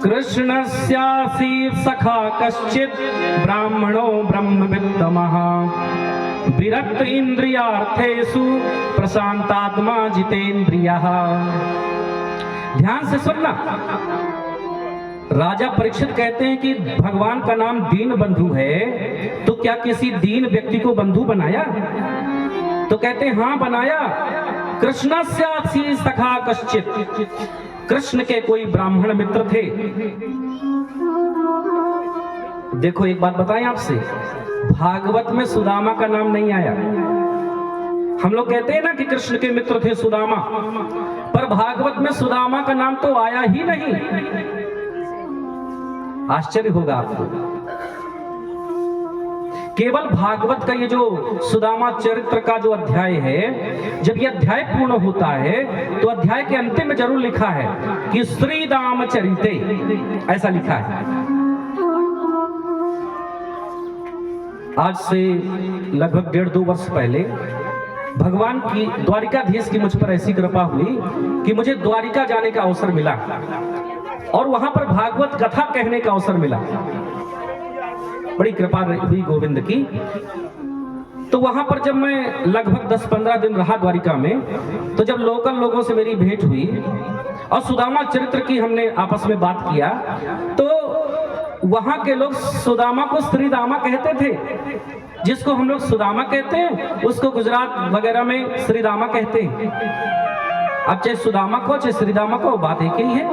कृष्णस्यासीत् सखा कश्चित् ब्राह्मणो ब्रह्मवित्तमः विरक्त इंद्रियार्थेषु प्रशांतात्मा जितेंद्रियः। ध्यान से सुनना। राजा परीक्षित कहते हैं कि भगवान का नाम दीन बंधु है, तो क्या किसी दीन व्यक्ति को बंधु बनाया? तो कहते हैं हाँ बनाया। कृष्णस्यासीत् सखा कश्चित्, कृष्ण के कोई ब्राह्मण मित्र थे। देखो एक बात बताएं आपसे, भागवत में सुदामा का नाम नहीं आया। हम लोग कहते हैं ना कि कृष्ण के मित्र थे सुदामा, पर भागवत में सुदामा का नाम तो आया ही नहीं। आश्चर्य होगा आपको। केवल भागवत का ये जो सुदामा चरित्र का जो अध्याय है, जब ये अध्याय पूर्ण होता है तो अध्याय के अंतिम में जरूर लिखा है कि श्री दाम चरिते, ऐसा लिखा है। आज से लगभग 1.5-2 वर्ष पहले भगवान की द्वारिकाधीश की मुझ पर ऐसी कृपा हुई कि मुझे द्वारिका जाने का अवसर मिला और वहां पर भागवत कथा कहने का अवसर मिला। बड़ी कृपा हुई गोविंद की। तो वहां पर जब मैं लगभग 10-15 दिन रहा द्वारिका में, तो जब लोकल लोगों से मेरी भेंट हुई और सुदामा चरित्र की हमने आपस में बात किया, तो वहां के लोग सुदामा को श्रीदामा कहते थे। जिसको हम लोग सुदामा कहते हैं उसको गुजरात वगैरह में श्रीदामा कहते हैं। अब चाहे सुदामा को चाहे श्रीदामा को, बात एक ही है,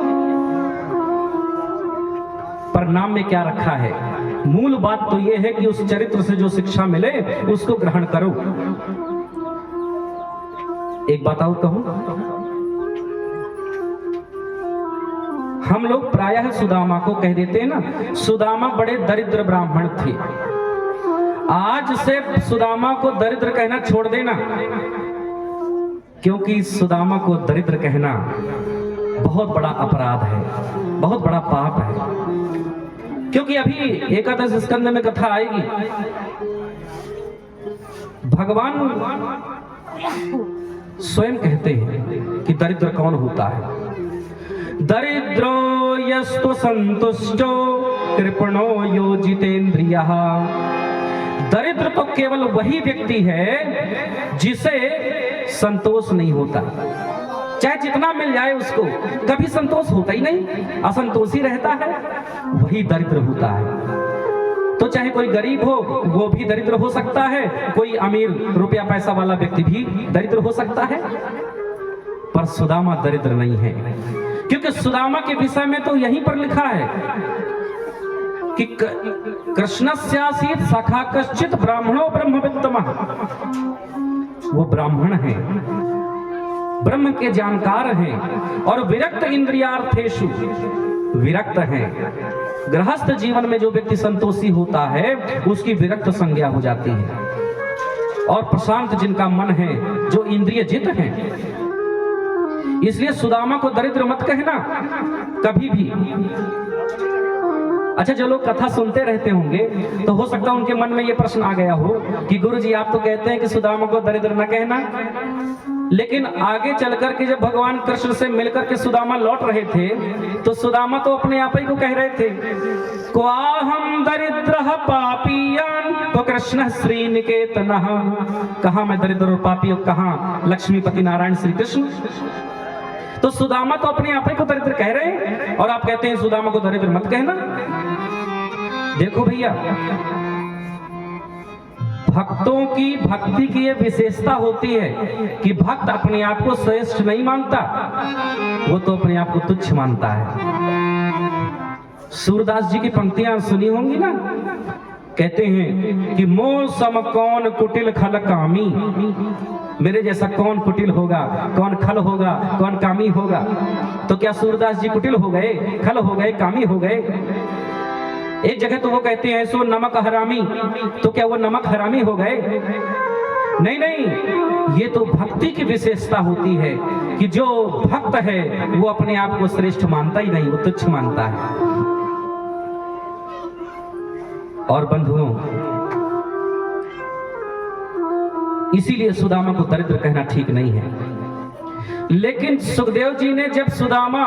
पर नाम में क्या रखा है। मूल बात तो यह है कि उस चरित्र से जो शिक्षा मिले उसको ग्रहण करो। एक बात और कहूं, हम लोग प्रायः सुदामा को कह देते हैं ना, सुदामा बड़े दरिद्र ब्राह्मण थे। आज से सुदामा को दरिद्र कहना छोड़ देना, क्योंकि सुदामा को दरिद्र कहना बहुत बड़ा अपराध है, बहुत बड़ा पाप है। क्योंकि अभी एकादश स्कंद में कथा आएगी, भगवान स्वयं कहते हैं कि दरिद्र कौन होता है। दरिद्रो यस्तु संतुष्टो कृपणो यो जितेंद्रियः। दरिद्र तो केवल वही व्यक्ति है जिसे संतोष नहीं होता। चाहे जितना मिल जाए उसको कभी संतोष होता ही नहीं, असंतोषी रहता है, वही दरिद्र होता है। तो चाहे कोई गरीब हो वो भी दरिद्र हो सकता है, कोई अमीर रुपया पैसा वाला व्यक्ति भी दरिद्र हो सकता है, पर सुदामा दरिद्र नहीं है। क्योंकि सुदामा के विषय में तो यहीं पर लिखा है कि कृष्णस्यासीत् सखा कश्चित् ब्राह्मणो ब्रह्मवित्तमः। वो ब्राह्मण है, ब्रह्म के जानकार हैं और विरक्त इंद्रियार्थेषु, विरक्त हैं। गृहस्थ जीवन में जो व्यक्ति संतोषी होता है उसकी विरक्त संज्ञा हो जाती है। और प्रशांत जिनका मन है, जो इंद्रिय जित हैं। इसलिए सुदामा को दरिद्र मत कहना कभी भी। अच्छा, जो लोग कथा सुनते रहते होंगे तो हो सकता है उनके मन में ये प्रश्न आ गया हो कि गुरुजी आप तो कहते हैं कि सुदामा को दरिद्र न कहना, लेकिन आगे चलकर के जब भगवान कृष्ण से मिलकर के सुदामा लौट रहे थे तो सुदामा तो अपने आप ही को कह रहे थे, क्वाहम दरिद्रः पापीयान तो कृष्ण श्रीनिकेतनः। कहाँ मैं दरिद्र और पापी और कहाँ लक्ष्मीपति नारायण श्री कृष्ण। तो सुदामा तो अपने आप ही को दरिद्र कह रहे हैं और आप कहते हैं सुदामा को दरिद्र मत कहना। देखो भैया, भक्तों की भक्ति की ये विशेषता होती है कि भक्त अपने आप को श्रेष्ठ नहीं मानता, वो तो अपने आप को तुच्छ मानता है। सूरदास जी की पंक्तियां सुनी होंगी ना, कहते हैं कि मोह सम कौन कुटिल खल कामी। मेरे जैसा कौन कुटिल होगा, कौन खल होगा, कौन कामी होगा। तो क्या सूरदास जी कुटिल हो गए, खल हो गए, कामी हो गए? एक जगह तो वो कहते हैं सो नमक हरामी, तो क्या वो नमक हरामी हो गए? नहीं नहीं, ये तो भक्ति की विशेषता होती है कि जो भक्त है वो अपने आप को श्रेष्ठ मानता ही नहीं, वो तुच्छ मानता है। और बंधुओं, इसीलिए सुदामा को दरिद्र कहना ठीक नहीं है। लेकिन सुखदेव जी ने जब सुदामा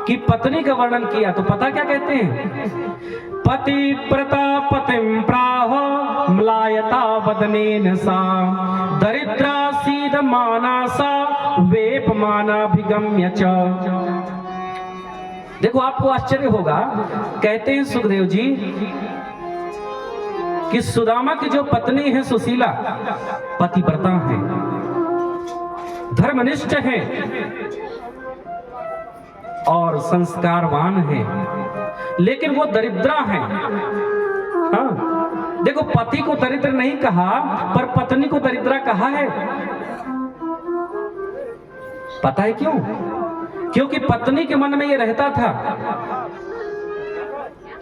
कि पत्नी का वर्णन किया तो पता क्या कहते हैं? पतिव्रता पतिं प्राह म्लायता वदनेन सा दरिद्रा सीदमाना सा वेपमानाभिगम्य च। देखो आपको आश्चर्य होगा, कहते हैं सुखदेव जी कि सुदामा की जो पत्नी है सुशीला पतिव्रता है, धर्मनिष्ठ है और संस्कारवान है, लेकिन वो दरिद्रा है। हाँ, देखो पति को दरिद्र नहीं कहा पर पत्नी को दरिद्रा कहा है। पता है क्यों? क्योंकि पत्नी के मन में ये रहता था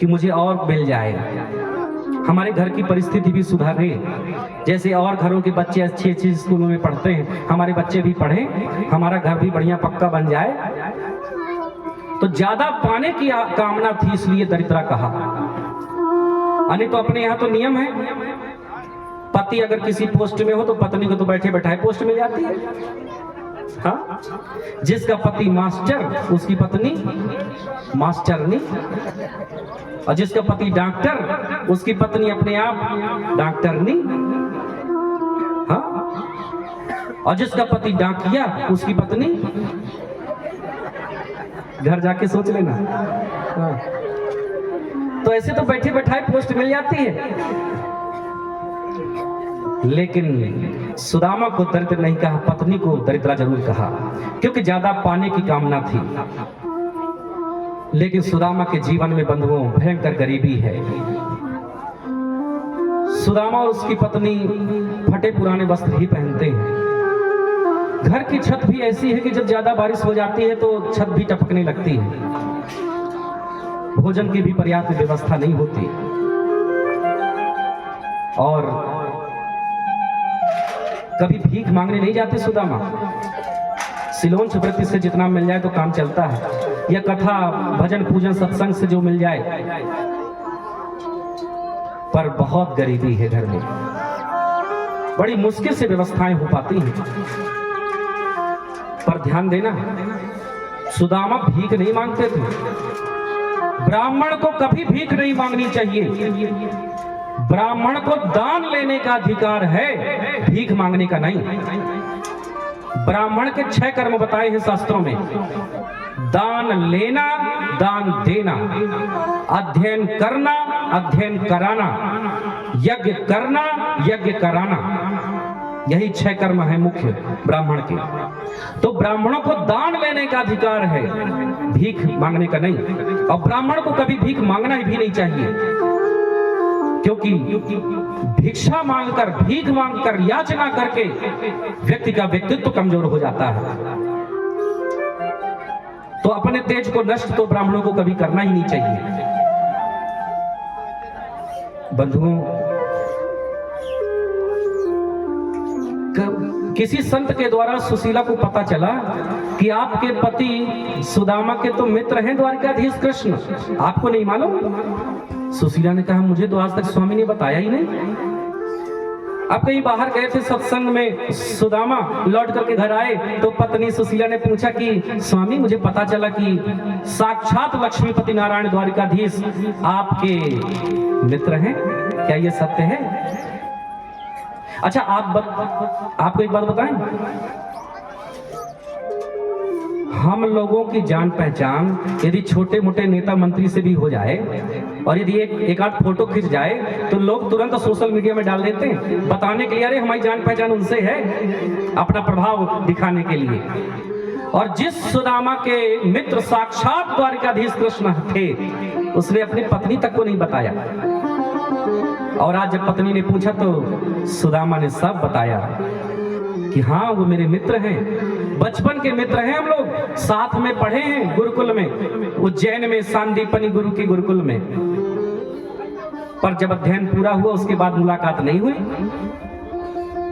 कि मुझे और मिल जाए, हमारे घर की परिस्थिति भी सुधारे, जैसे और घरों के बच्चे अच्छी अच्छी स्कूलों में पढ़ते हैं, हमारे बच्चे भी पढ़ें, हमारा घर भी बढ़िया पक्का बन जाए। तो ज्यादा पाने की कामना थी, इसलिए दरिद्रा कहा। नहीं तो अपने यहाँ तो नियम है, पति अगर किसी पोस्ट में हो तो पत्नी को तो बैठे बैठाए पोस्ट मिल जाती है। हाँ? जिसका पति मास्टर उसकी पत्नी मास्टरनी, और जिसका पति डॉक्टर उसकी पत्नी अपने आप डॉक्टरनी। हाँ? और जिसका पति डाकिया उसकी पत्नी, घर जाके सोच लेना। हाँ। तो ऐसे तो बैठे बैठाए पोस्ट मिल जाती है, लेकिन सुदामा को दरिद्र नहीं कहा, पत्नी को दरिद्रा जरूर कहा, क्योंकि ज्यादा पाने की कामना थी। लेकिन सुदामा के जीवन में बंधुओं भयंकर गरीबी है। सुदामा और उसकी पत्नी फटे पुराने वस्त्र ही पहनते हैं। घर की छत भी ऐसी है कि जब ज्यादा बारिश हो जाती है तो छत भी टपकने लगती है। भोजन की भी पर्याप्त व्यवस्था नहीं होती, और कभी भीख मांगने नहीं जाते सुदामा। सिलोन वृत्ति से जितना मिल जाए तो काम चलता है, या कथा भजन पूजन सत्संग से जो मिल जाए, पर बहुत गरीबी है घर में, बड़ी मुश्किल से व्यवस्थाएं हो पाती हैं। पर ध्यान देना, सुदामा भीख नहीं मांगते थे। ब्राह्मण को कभी भीख नहीं मांगनी चाहिए। ब्राह्मण को दान लेने का अधिकार है, भीख मांगने का नहीं। ब्राह्मण के 6 कर्म बताए हैं शास्त्रों में: दान लेना, दान देना, अध्ययन करना, अध्ययन कराना, यज्ञ करना, यज्ञ कराना। यही 6 कर्म है मुख्य ब्राह्मण के। तो ब्राह्मणों को दान लेने का अधिकार है, भीख मांगने का नहीं। और ब्राह्मण को कभी भीख मांगना भी नहीं चाहिए, क्योंकि भिक्षा मांगकर, भीख मांगकर, याचना करके व्यक्ति का व्यक्तित्व कमजोर हो जाता है। तो अपने तेज को नष्ट तो ब्राह्मणों को कभी करना ही नहीं चाहिए। बंधुओं, किसी संत के द्वारा सुशीला को पता चला कि आपके पति सुदामा के तो मित्र हैं द्वारकाधीश कृष्ण, आपको नहीं मालूम? सुशीला ने कहा, मुझे तो आज तक स्वामी ने बताया ही नहीं। आप कहीं बाहर गए थे सत्संग में, सुदामा लौट करके घर आए तो पत्नी सुशीला ने पूछा कि स्वामी, मुझे पता चला कि साक्षात लक्ष्मीपति नारायण द्वारकाधीश आपके मित्र हैं, क्या ये सत्य है? अच्छा, आपको एक बात बताएं, हम लोगों की जान पहचान यदि छोटे मोटे नेता मंत्री से भी हो जाए, और यदि एक आध फोटो खिंच जाए, तो लोग तुरंत सोशल मीडिया में डाल देते हैं, बताने के लिए अरे हमारी जान पहचान उनसे है, अपना प्रभाव दिखाने के लिए। और जिस सुदामा के मित्र साक्षात द्वारकाधीश कृष्ण थे, उसने अपनी पत्नी तक को नहीं बताया। और आज जब पत्नी ने पूछा तो सुदामा ने सब बताया कि हाँ, वो मेरे मित्र हैं, बचपन के मित्र हैं, हम लोग साथ में पढ़े हैं गुरुकुल में, उज्जैन में सांदीपनि गुरु के गुरुकुल में। पर जब अध्ययन पूरा हुआ उसके बाद मुलाकात नहीं हुई।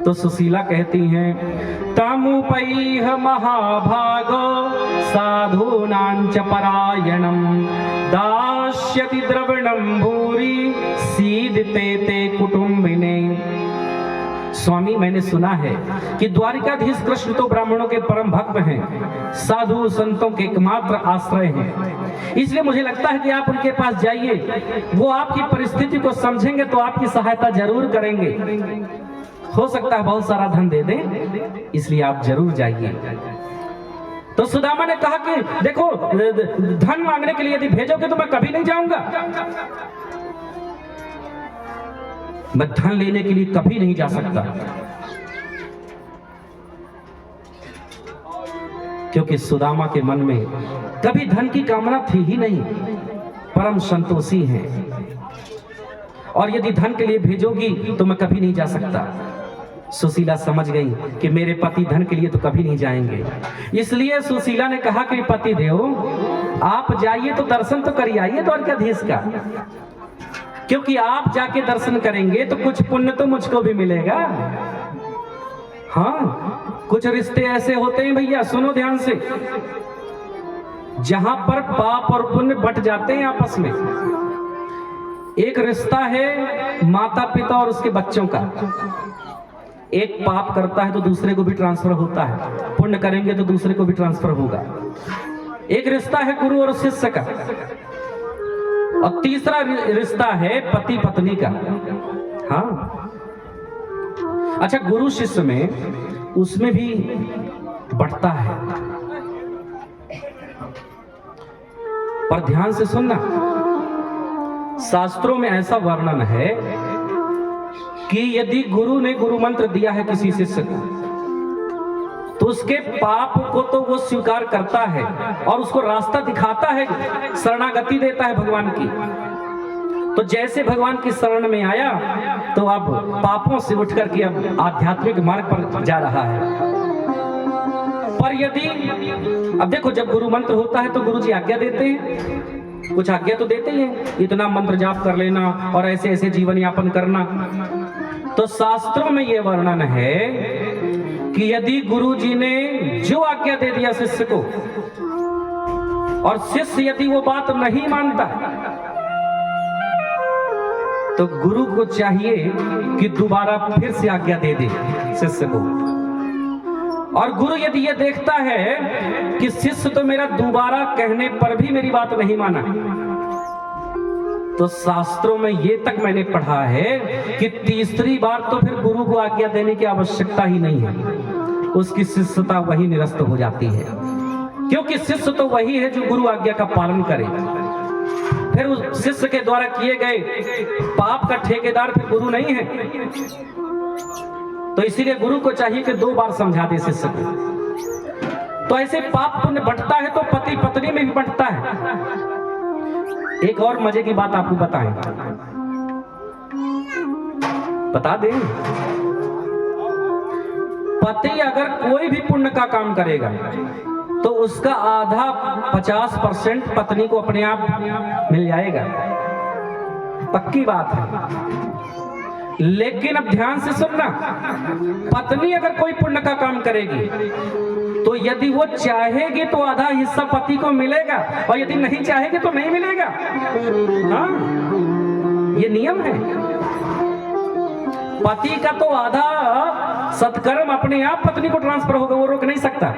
तो सुशीला कहती हैं, तमुपैह महाभागो साधूनांच परायणम दास्यति द्रविणम भूरि सीदते ते कुटुंबिने। स्वामी मैंने सुना है कि द्वारिकाधीश कृष्ण तो ब्राह्मणों के परम भक्त हैं, साधु संतों के एकमात्र आश्रय हैं, इसलिए मुझे लगता है कि आप उनके पास जाइए, वो आपकी परिस्थिति को समझेंगे तो आपकी सहायता जरूर करेंगे। हो सकता है बहुत सारा धन दे दें, इसलिए आप जरूर जाइए। तो सुदामा ने कहा कि देखो, धन मांगने के लिए यदि भेजोगे तो मैं कभी नहीं जाऊंगा, मैं धन लेने के लिए कभी नहीं जा सकता, क्योंकि सुदामा के मन में कभी धन की कामना थी ही नहीं, परम संतोषी हैं, और यदि धन के लिए भेजोगी तो मैं कभी नहीं जा सकता। सुशीला समझ गई कि मेरे पति धन के लिए तो कभी नहीं जाएंगे, इसलिए सुशीला ने कहा कि पति देव आप जाइए तो दर्शन तो करिए आइए द्वारकाधीश का, क्योंकि आप जाके दर्शन करेंगे तो कुछ पुण्य तो मुझको भी मिलेगा। हाँ, कुछ रिश्ते ऐसे होते हैं भैया, सुनो ध्यान से, जहां पर पाप और पुण्य बट जाते हैं आपस में। एक रिश्ता है माता पिता और उसके बच्चों का, एक पाप करता है तो दूसरे को भी ट्रांसफर होता है, पुण्य करेंगे तो दूसरे को भी ट्रांसफर होगा। एक रिश्ता है गुरु और शिष्य का, और तीसरा रिश्ता है पति पत्नी का। हाँ, अच्छा, गुरु शिष्य में उसमें भी बढ़ता है, पर ध्यान से सुनना, शास्त्रों में ऐसा वर्णन है कि यदि गुरु ने गुरु मंत्र दिया है किसी शिष्य को, तो उसके पाप को तो वो स्वीकार करता है और उसको रास्ता दिखाता है, शरणागति देता है भगवान की। तो जैसे भगवान की शरण में आया तो अब पापों से उठकर के अब आध्यात्मिक मार्ग पर जा रहा है। पर यदि अब देखो, जब गुरु मंत्र होता है तो गुरु जी आज्ञा देते हैं, कुछ आज्ञा तो देते ही हैं, इतना मंत्र जाप कर लेना और ऐसे ऐसे जीवन यापन करना। तो शास्त्रों में यह वर्णन है कि यदि गुरु जी ने जो आज्ञा दे दिया शिष्य को, और शिष्य यदि वो बात नहीं मानता, तो गुरु को चाहिए कि दोबारा फिर से आज्ञा दे दे शिष्य को। और गुरु यदि ये देखता है कि शिष्य तो मेरा दोबारा कहने पर भी मेरी बात नहीं माना, तो शास्त्रों में ये तक मैंने पढ़ा है कि तीसरी बार तो फिर गुरु को आज्ञा देने की आवश्यकता ही नहीं है, उसकी शिष्यता वही निरस्त हो जाती है, क्योंकि शिष्य तो वही है जो गुरु आज्ञा का पालन करे। फिर उस शिष्य के द्वारा किए गए पाप का ठेकेदार फिर गुरु नहीं है, तो इसीलिए गुरु को चाहिए कि 2 बार समझा दे शिष्य को। तो ऐसे पाप पुण्य बढ़ता है तो पति पत्नी में भी बढ़ता है। एक और मजे की बात आपको बताएं, बता दें, पति अगर कोई भी पुण्य का काम करेगा तो उसका आधा 50% पत्नी को अपने आप मिल जाएगा, पक्की बात है। लेकिन अब ध्यान से सुनना, पत्नी अगर कोई पुण्य का काम करेगी तो यदि वो चाहेगी तो आधा हिस्सा पति को मिलेगा, और यदि नहीं चाहेगी तो नहीं मिलेगा। हाँ, ये नियम है। पति का तो आधा सत्कर्म अपने आप पत्नी को ट्रांसफर होगा, वो रोक नहीं सकता,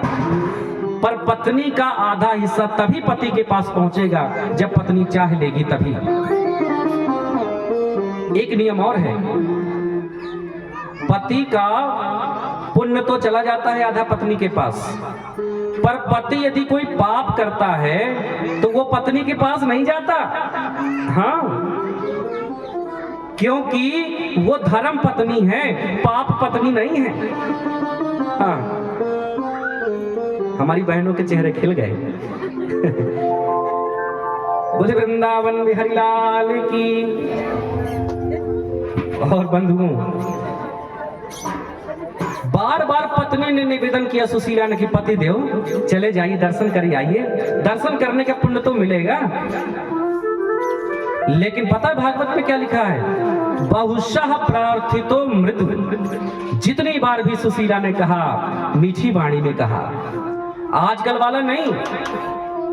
पर पत्नी का आधा हिस्सा तभी पति के पास पहुंचेगा जब पत्नी चाह लेगी तभी। एक नियम और है, पति का पुण्य तो चला जाता है आधा पत्नी के पास, पर पति यदि कोई पाप करता है तो वो पत्नी के पास नहीं जाता। हाँ, क्योंकि वो धर्म पत्नी है, पाप पत्नी नहीं है। हाँ, हमारी बहनों के चेहरे खिल गए। बोले वृंदावन बिहारी लाल की। और बंधुओं, बार बार पत्नी ने निवेदन किया सुशीला ने कि पति देव चले जाइए, दर्शन करिए आइए, दर्शन करने का पुण्य तो मिलेगा। लेकिन पता है भागवत में क्या लिखा है, बहुशः प्रार्थितो मृत्यु। जितनी बार भी सुशीला ने कहा, मीठी वाणी में कहा, आजकल वाला नहीं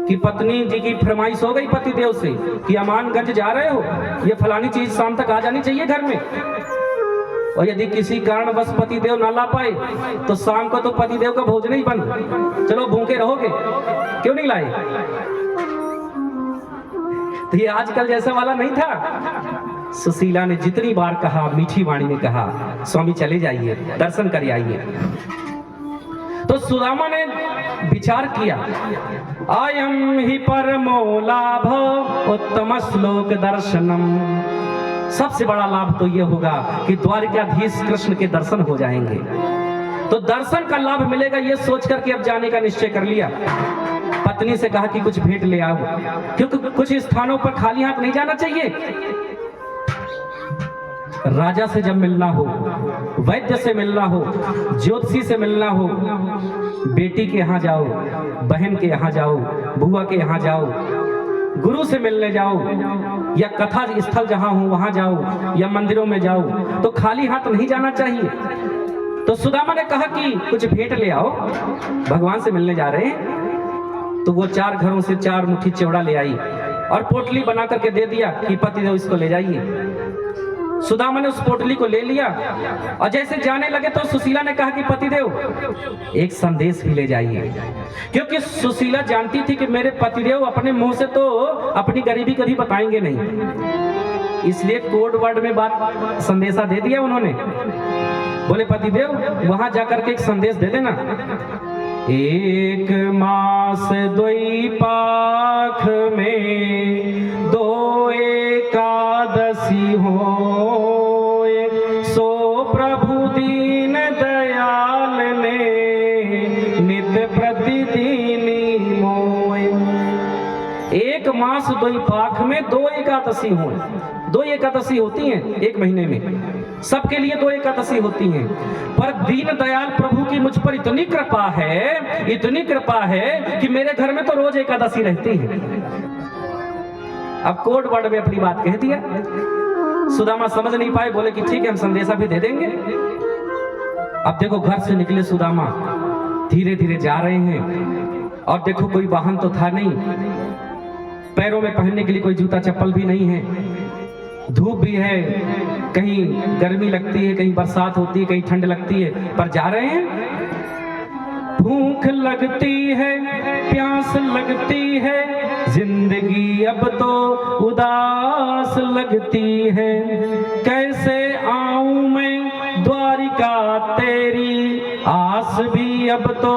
कि पत्नी जी की फरमाइश हो गई पति देव से कि अमानगंज जा रहे हो, ये फलानी चीज शाम तक आ जानी चाहिए घर में, और यदि किसी कारणवश पतिदेव ना ला पाए तो शाम को तो पतिदेव का भोजन ही बंद, चलो भूखे रहोगे, क्यों नहीं लाए? तो ये आजकल जैसा वाला नहीं था। सुशीला ने जितनी बार कहा, मीठी वाणी में कहा, स्वामी चले जाइए, दर्शन कर आइए। तो सुदामा ने विचार किया, आयम ही परमो लाभ उत्तम श्लोक दर्शनम। सबसे बड़ा लाभ तो ये होगा कि द्वारिकाधीश कृष्ण के दर्शन हो जाएंगे। तो दर्शन का लाभ मिलेगा, ये सोच करके अब जाने का निश्चय कर लिया। पत्नी से कहा कि कुछ भेंट ले आओ, क्योंकि कुछ स्थानों पर खाली हाथ नहीं जाना चाहिए। राजा से जब मिलना हो, वैद्य से मिलना हो, ज्योतिषी से मिलना हो, बेटी के यहाँ जाओ, बहन के यहाँ जाओ, बुआ के यहाँ जाओ, गुरु से मिलने जाओ, या कथा स्थल जहां हो वहां जाओ, या मंदिरों में जाओ, तो खाली हाथ नहीं जाना चाहिए। तो सुदामा ने कहा कि कुछ भेंट ले आओ, भगवान से मिलने जा रहे हैं। तो वो 4 घरों से 4 मुट्ठी चिवड़ा ले आई और पोटली बना करके दे दिया कि पतिदेव इसको ले जाइए। सुदामा ने उस पोटली को ले लिया और जैसे जाने लगे तो सुशीला ने कहा कि पतिदेव एक संदेश भी ले जाइए, क्योंकि सुशीला जानती थी कि मेरे पतिदेव अपने मुंह से तो अपनी गरीबी कभी बताएंगे नहीं, इसलिए कोड वर्ड में बात संदेशा दे दिया उन्होंने। बोले पतिदेव वहां जाकर के एक संदेश दे देना, 1 मास 2 पाख में 2 एकादशी हो, सो प्रभु दीन दयाल ने नित्य प्रतिदिन मोय। 1 मास 2 पाख में 2 एकादशी हो। 2 एकादशी होती हैं एक महीने में, सबके लिए 2 एकादशी होती हैं, पर दीन दयाल प्रभु की मुझ पर इतनी कृपा है, इतनी कृपा है कि मेरे घर में तो रोज एकादशी रहती है। अब कोड वर्ड में अपनी बात कह दिया। सुदामा समझ नहीं पाए, बोले कि ठीक है हम संदेशा भी दे देंगे। अब देखो घर से निकले सुदामा, धीरे धीरे जा रहे हैं और देखो कोई वाहन तो था नहीं, पैरों में पहनने के लिए कोई जूता चप्पल भी नहीं है, धूप भी है, कहीं गर्मी लगती है, कहीं बरसात होती है, कहीं ठंड लगती है, पर जा रहे हैं। भूख लगती है, प्यास लगती है, जिंदगी अब तो उदास लगती है, कैसे आऊं मैं द्वारिका तेरी, आस भी अब तो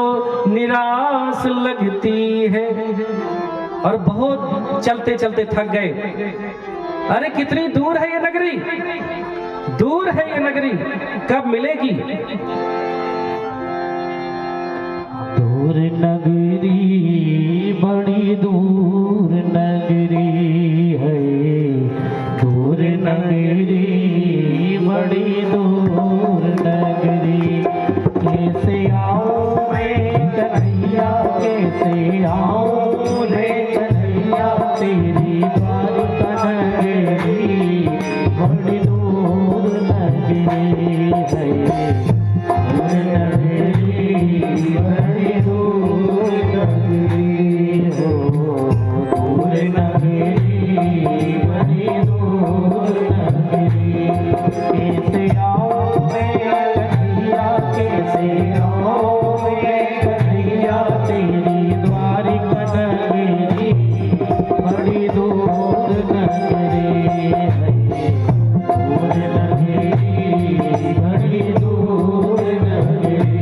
निराश लगती है। और बहुत चलते चलते थक गए। अरे कितनी दूर है ये नगरी, दूर है ये नगरी, कब मिलेगी? दूर नगरी, बड़ी दूर नगरी है, दूर नगरी, बड़ी दूर नगरी, कैसे आऊं मैं कन्हैया, कैसे आऊं मैं कन्हैया, तेरी द्वारिका नगरी, बड़ी दूर नगरी है, दूर नगरी, बड़ी दूर नगरी हो, दूर नगरी, बड़ी दूर नगरी, कैसे आऊं मैं कन्हैया, कैसे आऊं मैं कन्हैया, तेरी द्वारिका नगरी, बड़ी दूर नगरी है, दूर नगरी, बड़ी दूर नगरी।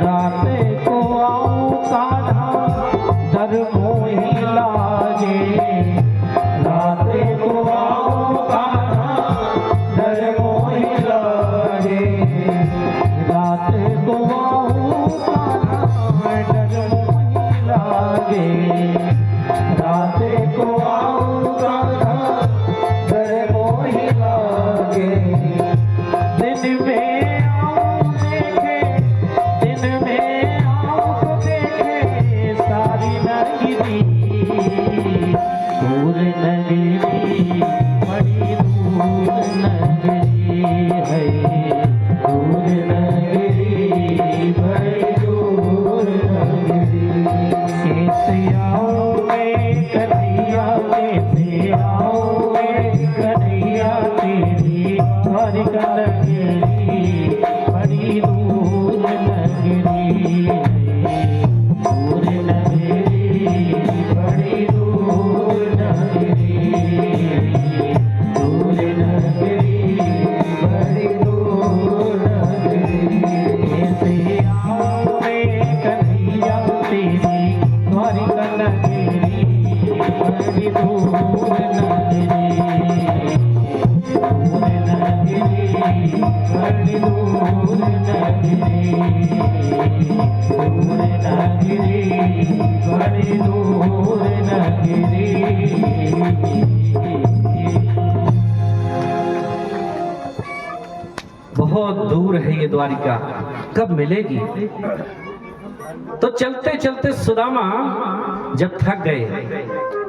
रात को आऊं कान्हा, डर मोहि लागे, रात को आऊं कान्हा, डर मोहि लागे, रात को आऊं कान्हा, डर मोहि लागे, रात को आऊं कान्हा, डर मोहि लागे, दिन में आऊं देखे, दिन में आऊं देखे सारी नगरी, आओ रे कन्हैया तेरी द्वारिका नगरी बड़ी दूर नगरी, दूर नगरी बड़ी दूर नगरी, दूर नगरी बड़ी दूर नगरी। बहुत दूर है ये द्वारिका, कब मिलेगी? तो चलते चलते सुदामा जब थक गए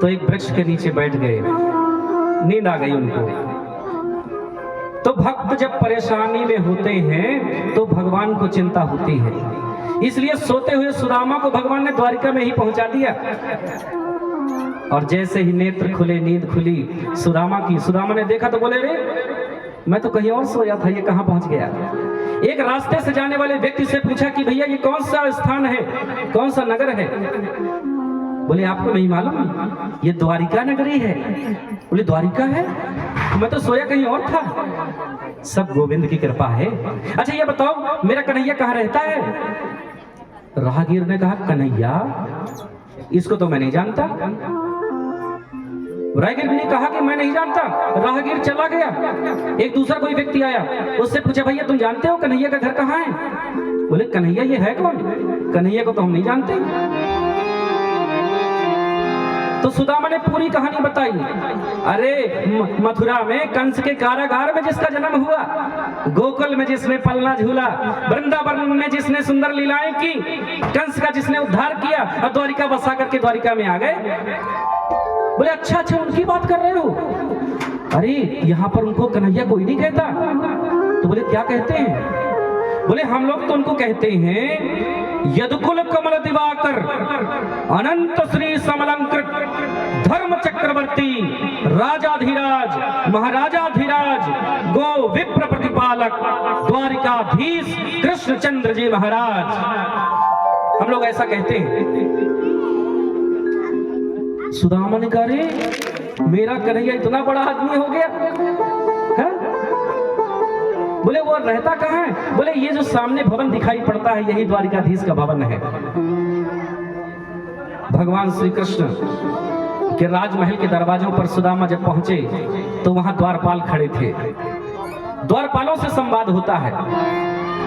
तो एक वृक्ष के नीचे बैठ गए, नींद आ गई उनको। तो भक्त जब परेशानी में होते हैं तो भगवान को चिंता होती है, इसलिए सोते हुए सुदामा को भगवान ने द्वारिका में ही पहुंचा दिया। और जैसे ही नेत्र खुले, नींद खुली सुदामा की, सुदामा ने देखा तो बोले, रे मैं तो कहीं और सोया था, ये कहाँ पहुंच गया? एक रास्ते से जाने वाले व्यक्ति से पूछा कि भैया ये कौन सा स्थान है, कौन सा नगर है? बोले आपको नहीं मालूम, ये द्वारिका नगरी है। बोले द्वारिका है, मैं तो सोया कहीं और था। सब गोविंद की कृपा है। अच्छा ये बताओ मेरा कन्हैया कहाँ रहता है? राहगीर ने कहा कन्हैया, इसको तो मैं नहीं जानता। राहगीर ने कहा कि मैं नहीं जानता। राहगीर चला गया, एक दूसरा कोई व्यक्ति आया, उससे पूछा भैया तुम जानते हो कन्हैया का घर कहाँ है? बोले कन्हैया ये है कौन? कन्हैया को तो हम नहीं जानते। तो सुदामा ने पूरी कहानी बताई। अरे मथुरा में कंस के कारागार में जिसका जन्म हुआ, गोकुल में जिसने पलना झूला, वृंदावन में जिसने सुंदर लीलाएं की, कंस का जिसने उद्धार किया और द्वारिका बसा करके द्वारिका में आ गए। बोले अच्छा अच्छा उनकी बात कर रहे हो? अरे यहाँ पर उनको कन्हैया कोई नहीं कहता। तो बोले क्या कहते हैं? बोले हम लोग तो उनको कहते हैं यदुकुल कमल दिवाकर, अनंत श्री समलंकृत, धर्म चक्रवर्ती, राजाधिराज, महाराजाधिराज, गो विप्र प्रतिपालक, द्वारिकाधीश कृष्णचंद्र जी महाराज। हम लोग ऐसा कहते हैं। सुदामा ने कहा रे मेरा कन्हैया इतना बड़ा आदमी हो गया है? बोले वो रहता कहाँ है? बोले ये जो सामने भवन दिखाई पड़ता है यही द्वारिकाधीश का भवन है। भगवान श्री कृष्ण के राजमहल के दरवाजों पर सुदामा जब पहुंचे तो वहां द्वारपाल खड़े थे। द्वारपालों से संवाद होता है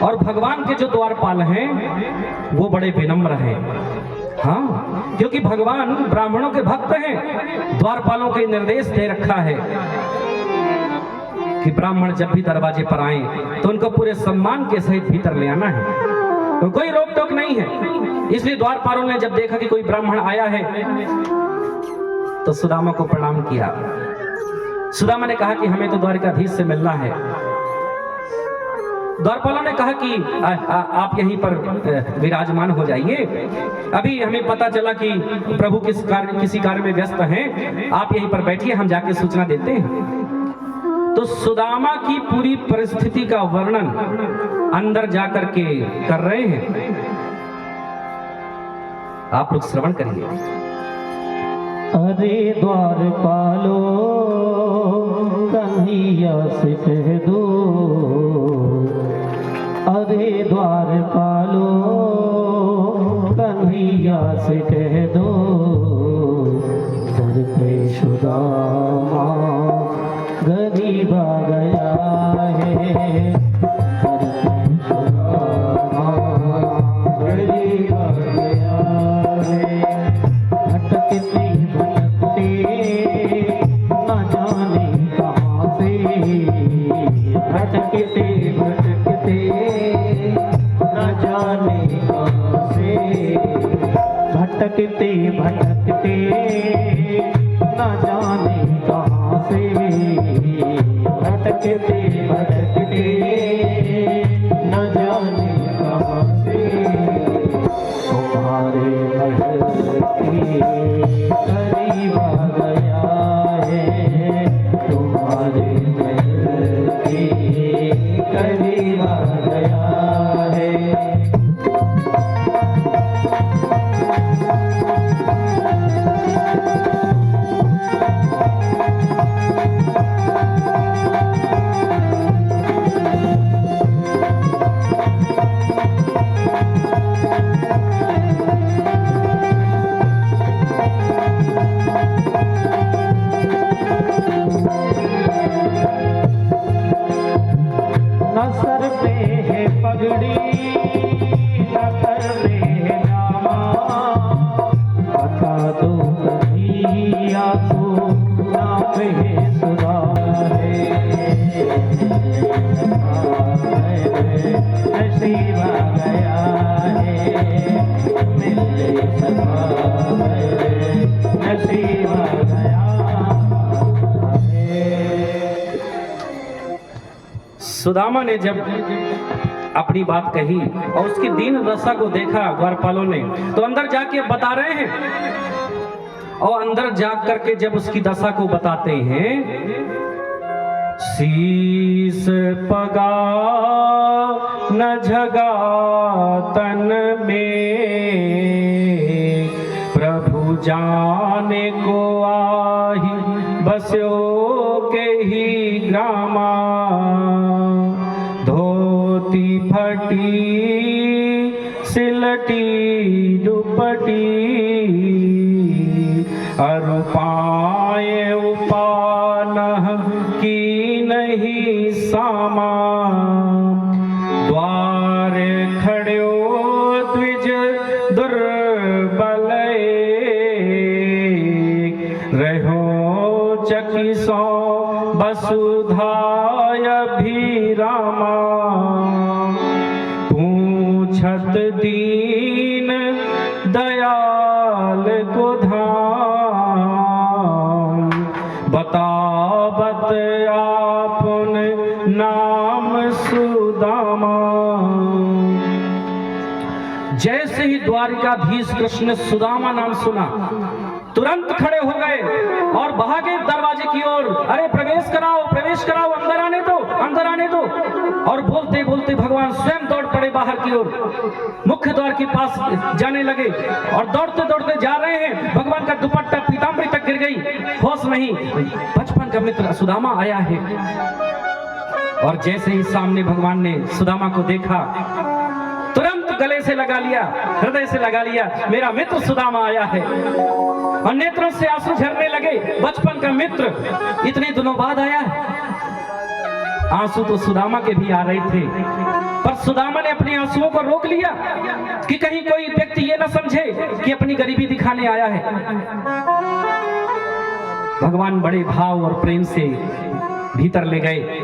और भगवान के जो द्वारपाल हैं वो बड़े विनम्र हैं। हाँ, क्योंकि भगवान ब्राह्मणों के भक्त हैं। द्वारपालों के निर्देश दे रखा है कि ब्राह्मण जब भी दरवाजे पर आए तो उनको पूरे सम्मान के सहित भीतर ले आना है, तो कोई रोक टोक नहीं है। इसलिए द्वारपालों ने जब देखा कि कोई ब्राह्मण आया है तो सुदामा को प्रणाम किया। सुदामा ने कहा कि हमें तो द्वारिकाधीश से मिलना है। द्वारपालों ने कहा कि आप यहीं पर विराजमान हो जाइए, अभी हमें पता चला कि प्रभु किसी कार्य में व्यस्त हैं, आप यहीं पर बैठिए, हम जाके सूचना देते हैं। तो सुदामा की पूरी परिस्थिति का वर्णन अंदर जाकर के कर रहे हैं, आप लोग श्रवण करिए। अरे द्वारपालो कन्हैया से कह दो, अरे द्वारपालो कन्हैया से कह दो, दर पे सुदामा गरीब आ गया है, दर पे सुदामा गरीब आ गया है। भटकते भटकते न जाने कहाँ से, भटकते भटकते न जाने कहाँ से, भटकते भटकते न जाने कहाँ से, भटकते भटकते न जाने कहाँ से, तुम्हारे महल के करीब आ गया है, तुम्हारे महल के करीब आ गया है। मिले सखा नसीब गया है। सुदामा ने जब अपनी बात कही और उसकी दीन दशा को देखा द्वारपालों ने, तो अंदर जाके बता रहे हैं, और अंदर जाग करके जब उसकी दशा को बताते हैं, शीस पगा न झगा तन में, प्रभु जाने को आही बस्यो के ही ग्रामा, धोती फटी सिलटी दुपटी, अरुपाए उपानह की नहीं सामा, द्वार खड़ो द्विज दुर्बल, रहो चकी सो वसुधाय अभिरामा, पूछत दीन दयाल को धाम, बतावत आपन नाम सुदामा। जैसे ही द्वारिकाधीश कृष्ण ने सुदामा नाम सुना, तुरंत खड़े हो गए और भागे दरवाजे की ओर, अरे प्रवेश कराओ, अंदर आने दो, अंदर आने दो। और बोलते बोलते भगवान स्वयं दौड़ पड़े बाहर की ओर, मुख्य द्वार के पास जाने लगे और दौड़ते दौड़ते जा रहे हैं। भगवान का दुपट्टा पीताम्बरी तक गिर गई, होश नहीं। बचपन का मित्र सुदामा आया है। और जैसे ही सामने भगवान ने सुदामा को देखा, तुरंत गले से लगा लिया, हृदय से लगा लिया, मेरा मित्र सुदामा आया है। और नेत्रों से आंसू झरने लगे। बचपन का मित्र इतने दिनों बाद आया है। आंसू तो सुदामा के भी आ रहे थे, पर सुदामा ने अपने आंसुओं को रोक लिया कि कहीं कोई व्यक्ति ये न समझे कि अपनी गरीबी दिखाने आया है। भगवान बड़े भाव और प्रेम से भीतर ले गए।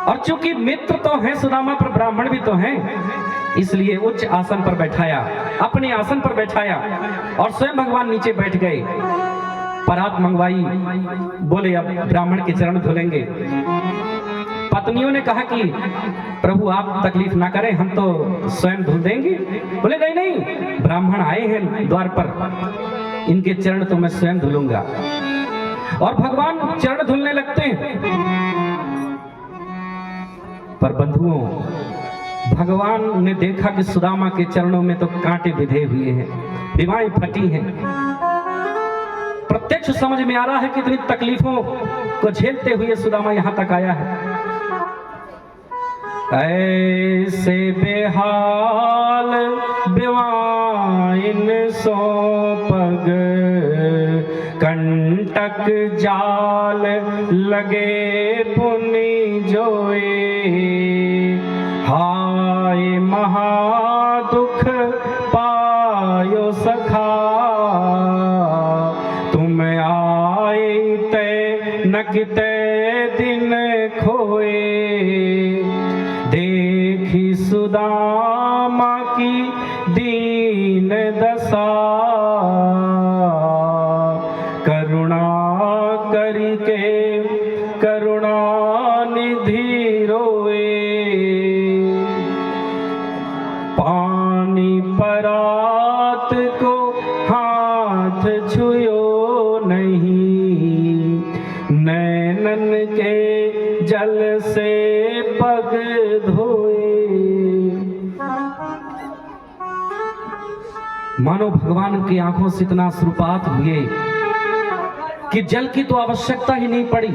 और चूंकि मित्र तो हैं सुदामा, पर ब्राह्मण भी तो हैं, इसलिए उच्च आसन पर बैठाया, अपने आसन पर बैठाया और स्वयं भगवान नीचे बैठ गए। परात मंगवाई, बोले अब ब्राह्मण के चरण धुलेंगे। पत्नियों ने कहा कि प्रभु आप तकलीफ ना करें, हम तो स्वयं धुल देंगे। बोले नहीं नहीं, ब्राह्मण आए हैं द्वार पर, इनके चरण तो मैं स्वयं धुलूंगा। और भगवान चरण धुलने लगते हैं। पर बंधुओं, भगवान ने देखा कि सुदामा के चरणों में तो कांटे बिधे हुए हैं, विवाहें फटी हैं। प्रत्यक्ष समझ में आ रहा है कि इतनी तकलीफों को झेलते हुए सुदामा यहां तक आया है। ऐसे बेहाल बिवाइन सो पग, कंटक जाल लगे पुनि जोए, हाय महादुख पायो सखा, तुम आए ते नकते दिन खोए, देखी सुदामा की दीन दशा, करुणा करके करुणा निधि रोए, पानी परात को हाथ छुयो नहीं, नैनन के जल से पग धोए। मानो भगवान की आंखों से इतना अश्रुपात हुए कि जल की तो आवश्यकता ही नहीं पड़ी,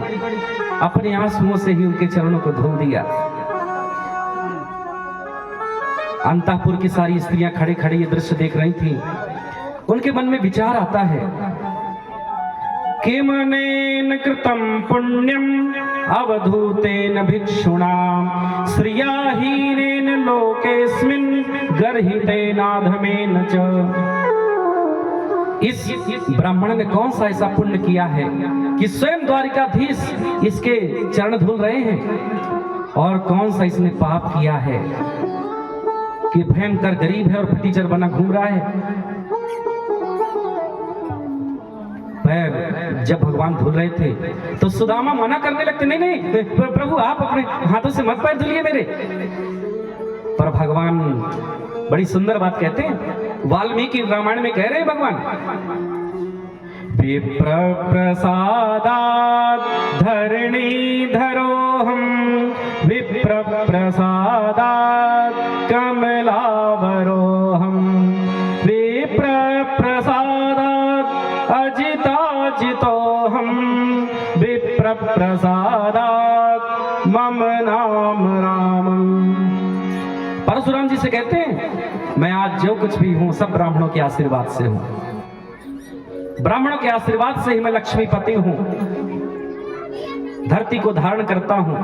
अपने आंसुओं से ही उनके चरणों को धो दिया। अंतःपुर की सारी स्त्रियां खड़े खड़े ये दृश्य देख रही थी। उनके मन में विचार आता है, किमनेन कृतं पुण्यम अवधूतेन भिक्षुणा, श्रियाहीनेन लोकेस्मिन् गर्हितेनाधमेन च। इस ब्राह्मण ने कौन सा ऐसा पुण्य किया है कि स्वयं द्वारिकाधीश इसके चरण धुल रहे हैं, और कौन सा इसने पाप किया है कि भयंकर गरीब है और टीचर बना घूम रहा है। पैर जब भगवान धुल रहे थे तो सुदामा मना करने लगते, नहीं नहीं प्रभु आप अपने हाथों से मत पैर धुलिए मेरे। पर भगवान बड़ी सुंदर बात कहते हैं, वाल्मीकि रामायण में कह रहे हैं भगवान, विप्र प्रसादात् धरणीधरोऽहं विप्र प्रसादात् कमलावरोऽहं विप्र प्रसादात् अजिताजितोऽहं विप्र प्रसादात् मम नाम रामम्। परशुराम जी से कहते हैं, मैं आज जो कुछ भी हूं सब ब्राह्मणों के आशीर्वाद से हूं, ब्राह्मणों के आशीर्वाद से ही मैं लक्ष्मीपति हूं, धरती को धारण करता हूं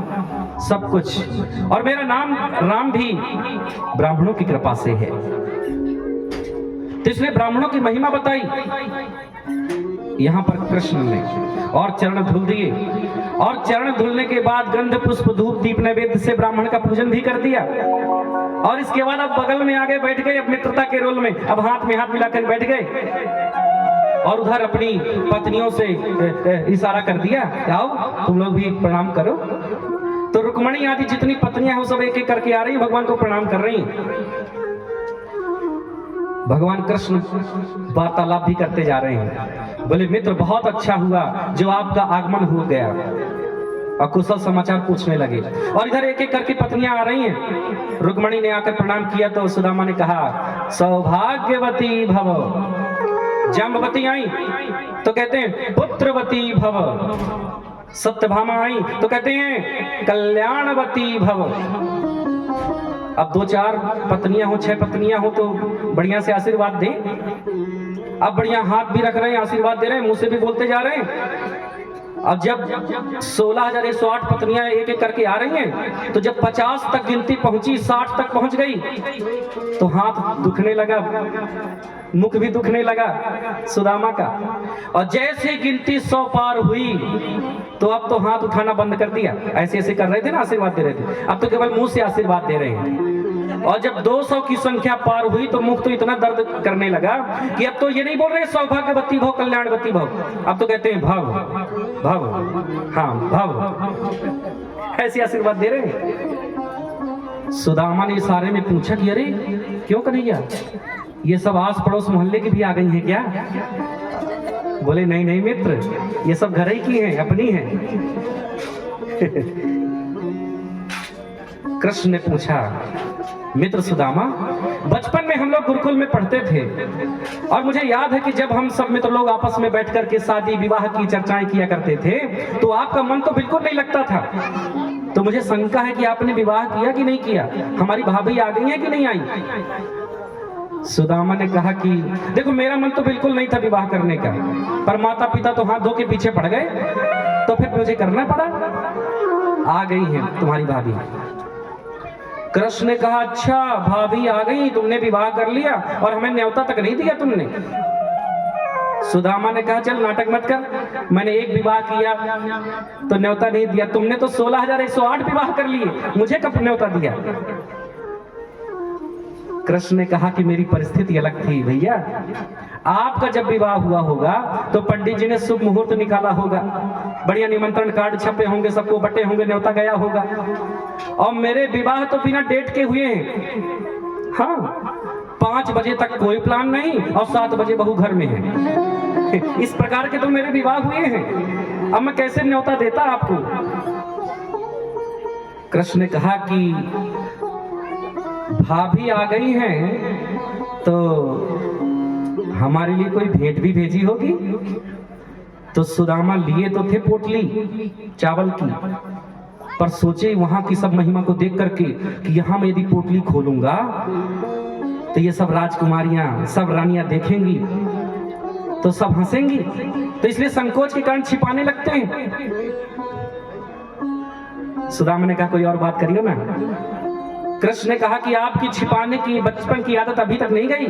सब कुछ, और मेरा नाम राम भी ब्राह्मणों की कृपा से है। तो इसलिए ब्राह्मणों की महिमा बताई यहां पर कृष्ण ने, और चरण धुल दिए, और चरण धुलने के बाद गंध पुष्प धूप दीप नैवेद्य से ब्राह्मण का पूजन भी कर दिया। और इसके बाद अब बगल में आगे बैठ गए, अब मित्रता के रोल में अब हाथ में हाथ मिलाकर बैठ गए, और उधर अपनी पत्नियों से इशारा कर दिया, आओ तुम लोग भी प्रणाम करो। तो रुक्मणी आदि जितनी पत्नियां हैं वो सब एक एक करके आ रही, भगवान को प्रणाम कर रही। भगवान कृष्ण वार्तालाप भी करते जा रहे हैं, बोले मित्र बहुत अच्छा हुआ जो आपका आगमन हो गया, और कुशल समाचार पूछने लगे। और इधर एक एक करके पत्नियां आ रही हैं। रुक्मणी ने आकर प्रणाम किया तो सुदामा ने कहा, सौभाग्यवती भव। जाम्बवती आई तो कहते हैं पुत्रवती भव, सत्यभामा आई तो कहते हैं कल्याणवती भव। अब 2-4 पत्नियां हो, 6 पत्नियां हो तो बढ़िया से आशीर्वाद दें। अब बढ़िया हाथ भी रख रहे हैं, आशीर्वाद दे रहे हैं, मुंह से भी बोलते जा रहे हैं। अब जब 16,108 पत्नियां एक एक करके आ रही हैं, तो जब 50 तक गिनती पहुंची, 60 तक पहुंच गई, तो हाथ दुखने लगा, मुख भी दुखने लगा सुदामा का। और जैसे गिनती 100 पार हुई तो अब तो हाथ उठाना बंद कर दिया, ऐसे ऐसे कर रहे थे ना, आशीर्वाद दे रहे थे, अब तो केवल मुंह से आशीर्वाद दे रहे हैं। और जब 200 की संख्या पार हुई तो मुख तो इतना दर्द करने लगा कि अब तो ये नहीं बोल रहे सौभाग्यवती भव कल्याणवती भव, अब तो कहते हैं भव भव, हाँ भव, ऐसे आशीर्वाद दे रहे हैं। सुदामा ने इशारे में पूछा कि अरे क्यों कन्हैया, ये सब आस पड़ोस मोहल्ले की भी आ गई हैं क्या? बोले नहीं नहीं मित्र, ये सब घर ही की हैं, अपनी हैं। कृष्ण ने पूछा, मित्र सुदामा, बचपन में हम लोग गुरुकुल में पढ़ते थे, और मुझे याद है कि जब हम सब मित्र लोग आपस में बैठ करके शादी विवाह की चर्चाएं किया करते थे तो आपका मन तो बिल्कुल नहीं लगता था। तो मुझे शंका है कि आपने विवाह किया कि नहीं किया, हमारी भाभी आ गई है कि नहीं आई? सुदामा ने कहा कि देखो मेरा मन तो बिल्कुल नहीं था विवाह करने का, पर माता पिता तो हाथ धो के पीछे पड़ गए, तो फिर मुझे करना पड़ा। आ गई है तुम्हारी भाभी। कृष्ण ने कहा, अच्छा भाभी आ गई, तुमने विवाह कर लिया और हमें न्योता तक नहीं दिया तुमने। सुदामा ने कहा, चल नाटक मत कर, मैंने एक विवाह किया तो न्योता नहीं दिया, तुमने तो 16,108 विवाह कर लिए, मुझे कब न्योता दिया? कृष्ण ने कहा कि मेरी परिस्थिति अलग थी भैया, आपका जब विवाह हुआ होगा तो पंडित जी ने शुभ मुहूर्त निकाला होगा, बढ़िया निमंत्रण कार्ड छपे होंगे, सबको बटे होंगे, न्योता गया होगा, और मेरे विवाह तो बिना डेट के हुए हैं। हाँ, 5 बजे तक कोई प्लान नहीं और 7 बजे बहू घर में है। इस प्रकार के तो मेरे विवाह हुए हैं, अब मैं कैसे न्योता देता आपको? कृष्ण ने कहा कि भाभी आ गई हैं तो हमारे लिए कोई भेंट भी भेजी होगी। तो सुदामा लिए तो थे पोटली चावल की, पर सोचे वहां की सब महिमा को देख करके कि यहां मैं यदि पोटली खोलूंगा तो ये सब राजकुमारियां, सब रानियां देखेंगी तो सब हंसेंगी, तो इसलिए संकोच के कारण छिपाने लगते हैं। सुदामा ने कहा, कोई और बात करियो ना। कृष्ण ने कहा कि आपकी छिपाने की बचपन की आदत अभी तक नहीं गई।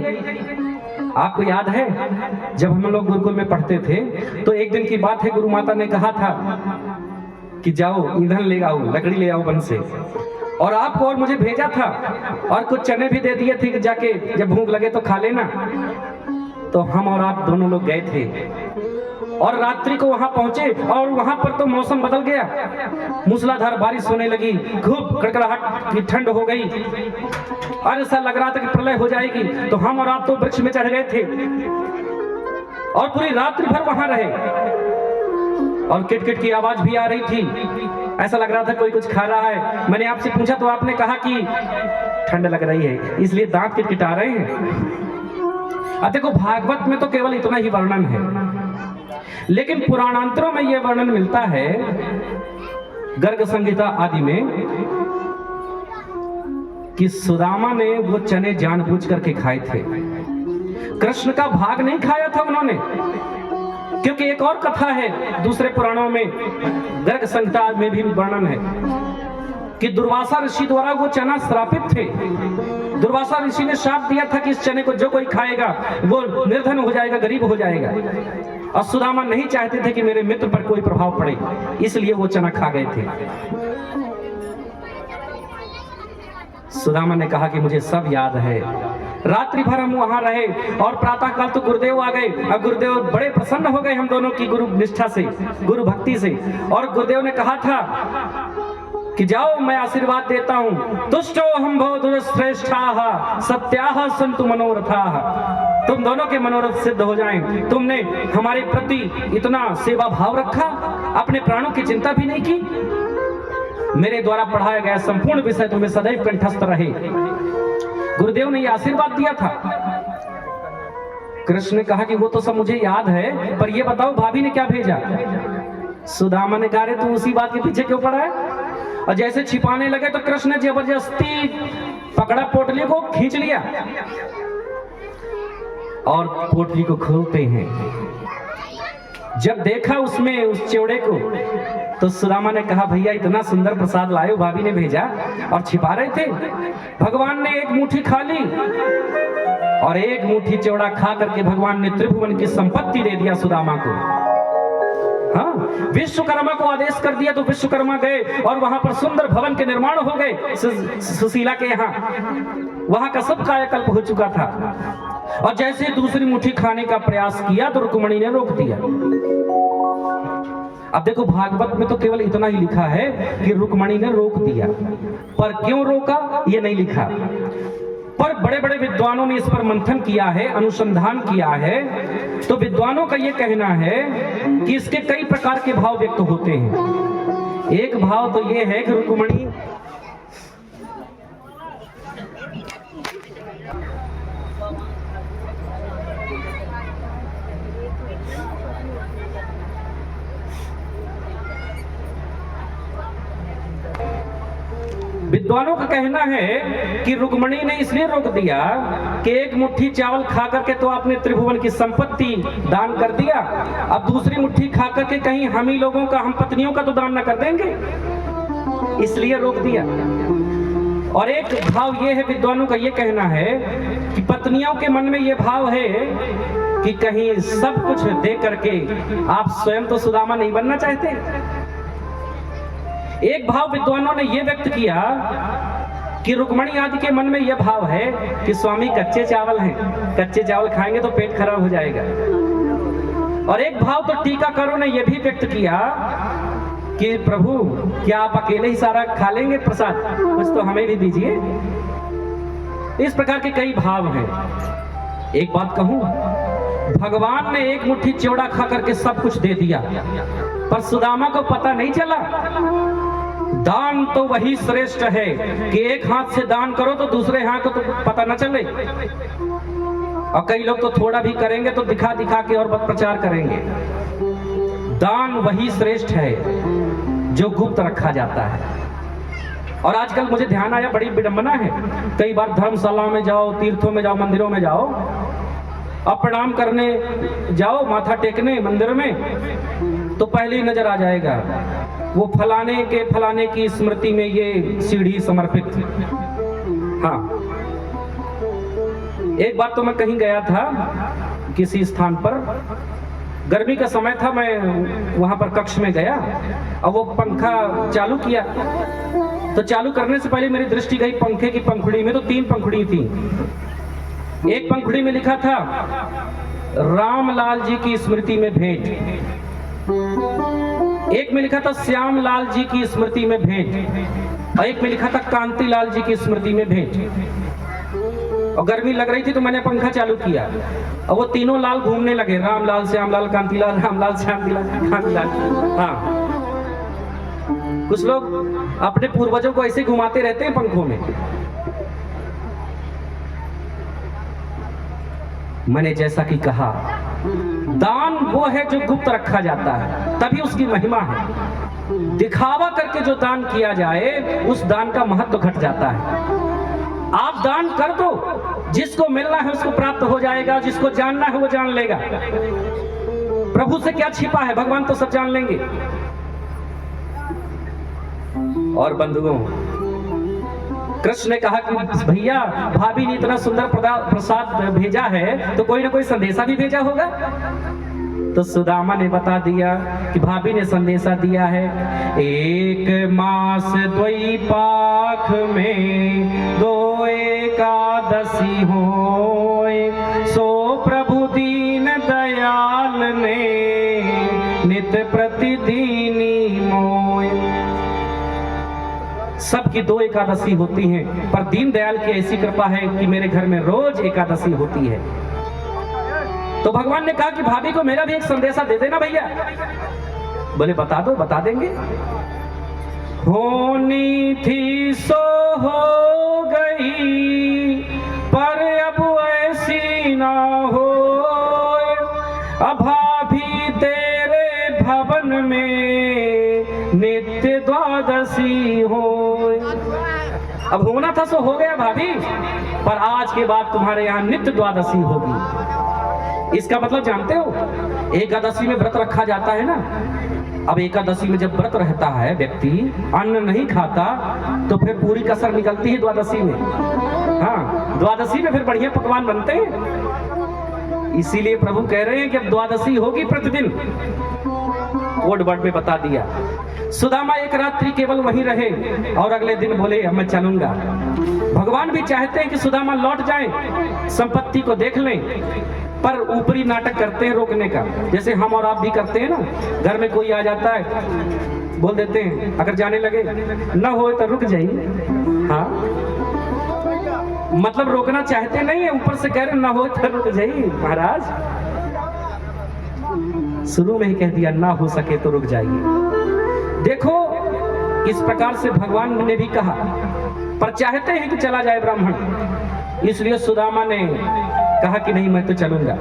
आपको याद है जब हम लोग गुरुकुल में पढ़ते थे तो एक दिन की बात है, गुरु माता ने कहा था कि जाओ ईंधन ले आओ, लकड़ी ले आओ वन से। और आपको और मुझे भेजा था और कुछ चने भी दे दिए थे कि जाके जब भूख लगे तो खा लेना। तो हम और आप दोनों लोग गए थे और रात्रि को वहां पहुंचे और वहां पर तो मौसम बदल गया, मूसलाधार बारिश होने लगी, खूब कड़कड़ाहट की ठंड हो गई और ऐसा लग रहा था कि प्रलय हो जाएगी। तो हम और आप तो वृक्ष में चढ़ गए थे और पूरी रात्रि भर वहां रहे और किटकिट की आवाज भी आ रही थी, ऐसा लग रहा था कोई कुछ खा रहा है। मैंने आपसे पूछा तो आपने कहा कि ठंड लग रही है इसलिए दांत किटकिटा रहे हैं। अब देखो भागवत में तो केवल इतना ही वर्णन है, लेकिन पुराणांतरों में यह वर्णन मिलता है, गर्ग संहिता आदि में, कि सुदामा ने वो चने जानबूझ करके खाए थे। कृष्ण का भाग नहीं खाया था उन्होंने, क्योंकि एक और कथा है दूसरे पुराणों में, गर्ग संहिता में भी वर्णन है कि दुर्वासा ऋषि द्वारा वो चना श्रापित थे। दुर्वासा ऋषि ने श्राप दिया था कि इस चने को जो कोई खाएगा वो निर्धन हो जाएगा, गरीब हो जाएगा, और सुदामा नहीं चाहते थे कि मेरे मित्र पर कोई प्रभाव पड़े, इसलिए वो चना खा गए थे। सुदामा ने कहा कि मुझे सब याद है। रात्रि भर हम वहां रहे और प्रातः काल तो गुरुदेव आ गए और गुरुदेव बड़े प्रसन्न हो गए हम दोनों की गुरु निष्ठा से, गुरु भक्ति से। और गुरुदेव ने कहा था कि जाओ मैं आशीर्वाद देता हूं, तुष्टो हम भव श्रेष्ठा सत्याह संतु मनोरथा। तुम दोनों के मनोरथ सिद्ध हो जाएं। तुमने हमारे प्रति इतना सेवा भाव रखा, अपने प्राणों की चिंता भी नहीं की, मेरे द्वारा पढ़ाया गया संपूर्ण विषय तुम्हें सदैव कंठस्थ रहे। गुरुदेव ने यह आशीर्वाद दिया था। कृष्ण ने कहा कि वो तो सब मुझे याद है, पर ये बताओ भाभी ने क्या भेजा। सुदामा ने कहा तू उसी बात के पीछे क्यों पड़ा है। और जैसे छिपाने लगे तो कृष्ण ने जबरदस्ती पकड़ा, पोटली को खींच लिया और पोटली को खोलते हैं। जब देखा उसमें उस चिवड़े को तो सुदामा ने कहा भैया इतना सुंदर प्रसाद लाए, भाभी ने भेजा और छिपा रहे थे। भगवान ने एक मुट्ठी खा ली और एक मुट्ठी चिवड़ा खा करके भगवान ने त्रिभुवन की संपत्ति दे दिया सुदामा को। हाँ, विश्वकर्मा को आदेश कर दिया तो विश्वकर्मा गए और वहां पर सुंदर भवन के निर्माण हो गए। सुशीला के यहाँ वहां का सब कायाकल्प हो चुका था। और जैसे दूसरी मुट्ठी खाने का प्रयास किया तो रुक्मिणी ने रोक दिया। अब देखो भागवत में तो केवल इतना ही लिखा है कि रुक्मिणी ने रोक दिया, पर क्यों रोका ये नहीं लिखा। पर बड़े बड़े विद्वानों ने इस पर मंथन किया है, अनुसंधान किया है। तो विद्वानों का ये कहना है कि इसके कई प्रकार के भाव व्यक्त होते हैं। एक भाव तो ये है कि रुक्मिणी विद्वानों का कहना है कि रुक्मिणी ने इसलिए रोक दिया कि एक मुट्ठी चावल खा करके तो आपने त्रिभुवन की संपत्ति दान कर दिया, अब दूसरी मुट्ठी खा करके कहीं हम ही लोगों का, हम पत्नियों का तो दान न कर देंगे, इसलिए रोक दिया। और एक भाव ये है, विद्वानों का ये कहना है कि पत्नियों के मन में ये भाव है कि कहीं सब कुछ दे करके आप स्वयं तो सुदामा नहीं बनना चाहते। एक भाव विद्वानों ने यह व्यक्त किया कि रुक्मिणी आदि के मन में यह भाव है कि स्वामी कच्चे चावल हैं, कच्चे चावल खाएंगे तो पेट खराब हो जाएगा। और एक भाव तो टीकाकारों ने यह भी व्यक्त किया कि प्रभु क्या आप अकेले ही सारा खा लेंगे प्रसाद, कुछ तो हमें भी दीजिए। इस प्रकार के कई भाव हैं। एक बात कहूं, भगवान ने एक मुट्ठी चिवड़ा खा करके सब कुछ दे दिया, पर सुदामा को पता नहीं चला। दान तो वही श्रेष्ठ है कि एक हाथ से दान करो तो दूसरे हाथ को तो पता न चले। और कई लोग तो थोड़ा भी करेंगे तो दिखा दिखा के और प्रचार करेंगे। दान वही श्रेष्ठ है जो गुप्त रखा जाता है। और आजकल मुझे ध्यान आया, बड़ी विडंबना है, कई बार धर्मशालाओं में जाओ, तीर्थों में जाओ, मंदिरों में जाओ, अब प्रणाम करने जाओ, माथा टेकने मंदिर में, तो पहले ही नजर आ जाएगा वो फलाने की स्मृति में ये सीढ़ी समर्पित। हाँ, एक बार तो मैं कहीं गया था किसी स्थान पर, गर्मी का समय था, मैं वहां पर कक्ष में गया और वो पंखा चालू किया तो चालू करने से पहले मेरी दृष्टि गई पंखे की पंखुड़ी में, तो 3 पंखुड़ी थी। एक पंखुड़ी में लिखा था रामलाल जी की स्मृति में भेंट, एक में लिखा था श्याम लाल जी की स्मृति में भेंट, और एक में लिखा था कांतिलाल जी की स्मृति में भेंट। और गर्मी लग रही थी तो मैंने पंखा चालू किया और वो तीनों लाल घूमने लगे, रामलाल, श्यामलाल, कांतिलाल, रामलाल, श्यामलाल, कांतिलाल। हाँ, कुछ लोग अपने पूर्वजों को ऐसे घुमाते रहते हैं पंखों में। मैंने जैसा कि कहा, दान वो है जो गुप्त रखा जाता है, तभी उसकी महिमा है। दिखावा करके जो दान किया जाए उस दान का महत्व घट जाता है। आप दान कर दो, जिसको मिलना है उसको प्राप्त हो जाएगा, जिसको जानना है वो जान लेगा। प्रभु से क्या छिपा है, भगवान तो सब जान लेंगे। और बंधुओं, कृष्ण ने कहा कि भैया भाभी ने इतना सुंदर प्रसाद भेजा है तो कोई ना कोई संदेशा भी भेजा होगा। तो सुदामा ने बता दिया कि भाभी ने संदेशा दिया है, 1 मास द्वैपाख में 2 एकादशी होए, सो प्रभु दीन दयाल ने नित प्रतिदिनी मोए। सबकी 2 एकादशी होती हैं, पर दीन दयाल की ऐसी कृपा है कि मेरे घर में रोज एकादशी होती है। तो भगवान ने कहा कि भाभी को मेरा भी एक संदेशा दे देना भैया। बोले बता दो, बता देंगे। होनी थी सो हो गई, पर अब ऐसी ना हो, भाभी तेरे भवन में नित्य द्वादशी हो। अब होना था सो हो गया भाभी, पर आज के बाद तुम्हारे यहाँ नित्य द्वादशी होगी। इसका मतलब जानते हो, एकादशी में व्रत रखा जाता है ना। अब एकादशी में जब व्रत रहता है, व्यक्ति अन्न नहीं खाता, तो फिर पूरी कसर निकलती है द्वादशी में। हाँ, द्वादशी में फिर बढ़िया पकवान बनते हैं। इसीलिए प्रभु कह रहे हैं कि अब द्वादशी होगी प्रतिदिन। कोड वर्ड में बता दिया। सुदामा एक रात्रि केवल वहीं रहे और अगले दिन बोले अब मैं चलूंगा। भगवान भी चाहते हैं कि सुदामा लौट जाएं, संपत्ति को देख लें, पर ऊपरी नाटक करते हैं रोकने का। जैसे हम और आप भी करते हैं ना, घर में कोई आ जाता है, बोल देते हैं अगर जाने लगे न हो तो रुक जाइए। हाँ, मतलब रोकना चाहते नहीं है, ऊपर से कह रहे न हो तो रुक जाइए महाराज। शुरू में ही कह दिया ना हो सके तो रुक जाइए। देखो, इस प्रकार से भगवान ने भी कहा, पर चाहते हैं कि चला जाए ब्राह्मण। इसलिए सुदामा ने कहा कि नहीं मैं तो चलूंगा,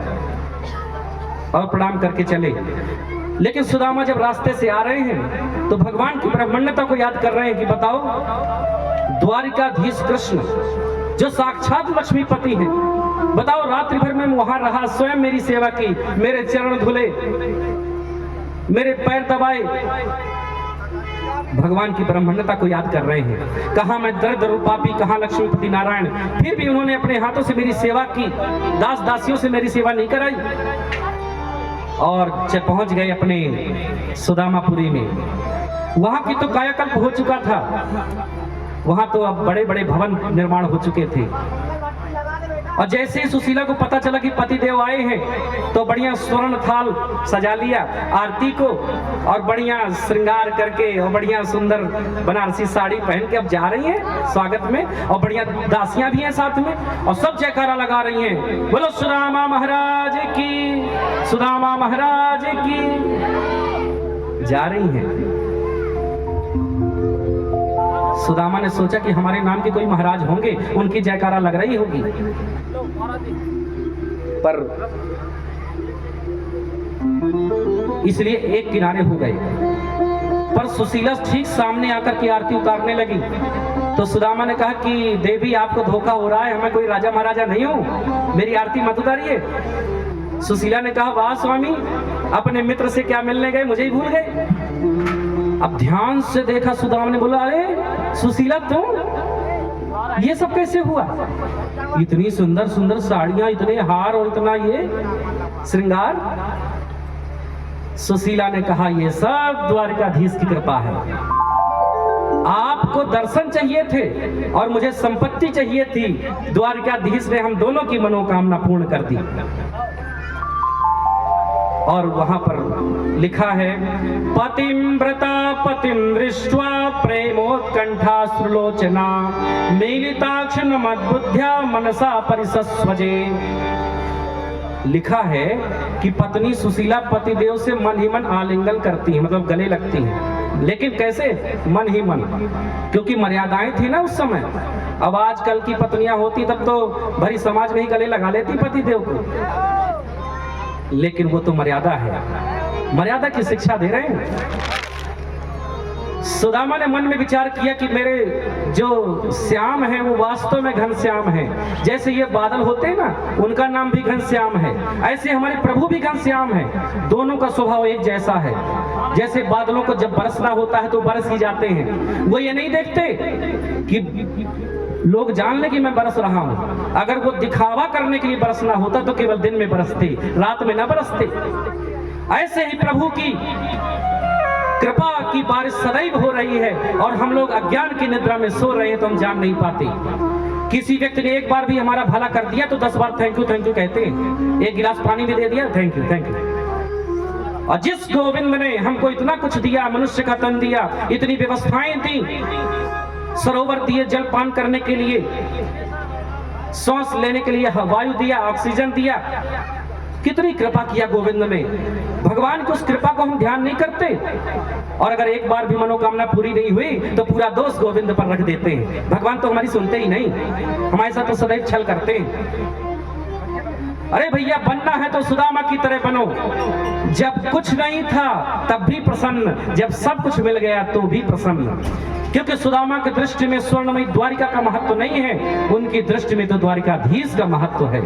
और प्रणाम करके चले। लेकिन सुदामा जब रास्ते से आ रहे हैं तो भगवान की ब्रह्मण्यता को याद कर रहे हैं कि बताओ, द्वारिकाधीश कृष्ण जो साक्षात लक्ष्मीपति हैं, बताओ रात्रि भर में वहां रहा, स्वयं मेरी सेवा की, मेरे चरण धुले, मेरे पैर दबाए, भगवान की ब्रह्मण्यता को याद कर रहे हैं। कहा मैं दरिद्र रूपापी, कहा लक्ष्मीपति नारायण, फिर भी उन्होंने अपने हाथों से मेरी सेवा की, दास दासियों से मेरी सेवा नहीं कराई। और जब पहुंच गए अपने सुदामापुरी में, वहां की तो कायाकल्प हो चुका था, वहां तो अब बड़े बड़े भवन निर्माण हो चुके थे। और जैसे ही सुशीला को पता चला कि पतिदेव आए हैं, तो बढ़िया स्वर्ण थाल सजा लिया आरती को, और बढ़िया श्रृंगार करके और बढ़िया सुंदर बनारसी साड़ी पहन के अब जा रही हैं स्वागत में, और बढ़िया दासियां भी हैं साथ में, और सब जयकारा लगा रही हैं, बोलो सुदामा महाराज की, सुदामा महाराज की। जा रही हैं। सुदामा ने सोचा कि हमारे नाम के कोई महाराज होंगे, उनकी जयकारा लग रही होगी, पर इसलिए एक किनारे हो गए। पर सुशीला ठीक सामने आकर के आरती उतारने लगी, तो सुदामा ने कहा कि देवी आपको धोखा हो रहा है, मैं कोई राजा महाराजा नहीं हूं, मेरी आरती मत उतारिए। सुशीला ने कहा वाह स्वामी, अपने मित्र से क्या मिलने गए, मुझे ही भूल गए। अब ध्यान से देखा, सुदामा ने बोला अरे सुशीला तुम, ये सब कैसे हुआ? इतनी सुंदर सुंदर साड़ियां, इतने हार और इतना ये श्रृंगार। सुशीला ने कहा ये सब द्वारिकाधीश की कृपा है। आपको दर्शन चाहिए थे और मुझे संपत्ति चाहिए थी। द्वारकाधीश ने हम दोनों की मनोकामना पूर्ण कर दी। और वहां पर लिखा है, पतिव्रता पतिं दृष्ट्वा प्रेमोत्कंठाश्रुलोचना मीलिताक्षणमद्बुद्ध्या मनसा परिसस्वजे। लिखा है कि पत्नी सुशीला पतिदेव से मन ही मन आलिंगन करती है, मतलब गले लगती है। लेकिन कैसे? मन ही मन, क्योंकि मर्यादाएं थी ना उस समय। अब आजकल की पत्नियां होती तब तो भरी समाज में ही गले लगा लेती पतिदेव को, लेकिन वो तो मर्यादा है, मर्यादा की शिक्षा दे रहे हैं। सुदामा ने मन में विचार किया कि मेरे जो श्याम है वो वास्तव में घनश्याम है। जैसे ये बादल होते हैं ना, उनका नाम भी घनश्याम है, ऐसे हमारे प्रभु भी घनश्याम है। दोनों का स्वभाव एक जैसा है। जैसे बादलों को जब बरसना होता है तो बरस ही जाते हैं, वो ये नहीं देखते कि लोग जान ले कि मैं बरस रहा हूं। अगर वो दिखावा करने के लिए बरसना होता तो केवल दिन में बरसते, रात में न बरसते। ऐसे ही प्रभु की कृपा की बारिश सदैव हो रही है और हम लोग अज्ञान की निद्रा में सो रहे हैं तो हम जान नहीं पाते। किसी व्यक्ति ने एक बार भी हमारा भला कर दिया तो 10 बार थैंक यू कहते हैं। एक गिलास पानी भी दे दिया, थैंक यू। और जिस गोविंद ने हमको इतना कुछ दिया, मनुष्य का तन दिया, इतनी व्यवस्थाएं दी, सरोवर दिए जल पान करने के लिए, सांस लेने के लिए वायु दिया, ऑक्सीजन दिया, कितनी कृपा किया गोविंद ने। भगवान की उस कृपा को हम ध्यान नहीं करते, और अगर एक बार भी मनोकामना पूरी नहीं हुई तो पूरा दोष गोविंद पर रख देते हैं। भगवान तो हमारी सुनते ही नहीं, हमारे साथ तो सदैव छल करते हैं। अरे भैया, बनना है तो सुदामा की तरह बनो। जब कुछ नहीं था तब भी प्रसन्न, जब सब कुछ मिल गया तो भी प्रसन्न। क्योंकि सुदामा की दृष्टि में स्वर्णमयी द्वारिका का महत्व नहीं है, उनकी दृष्टि में तो द्वारिकाधीश का महत्व है।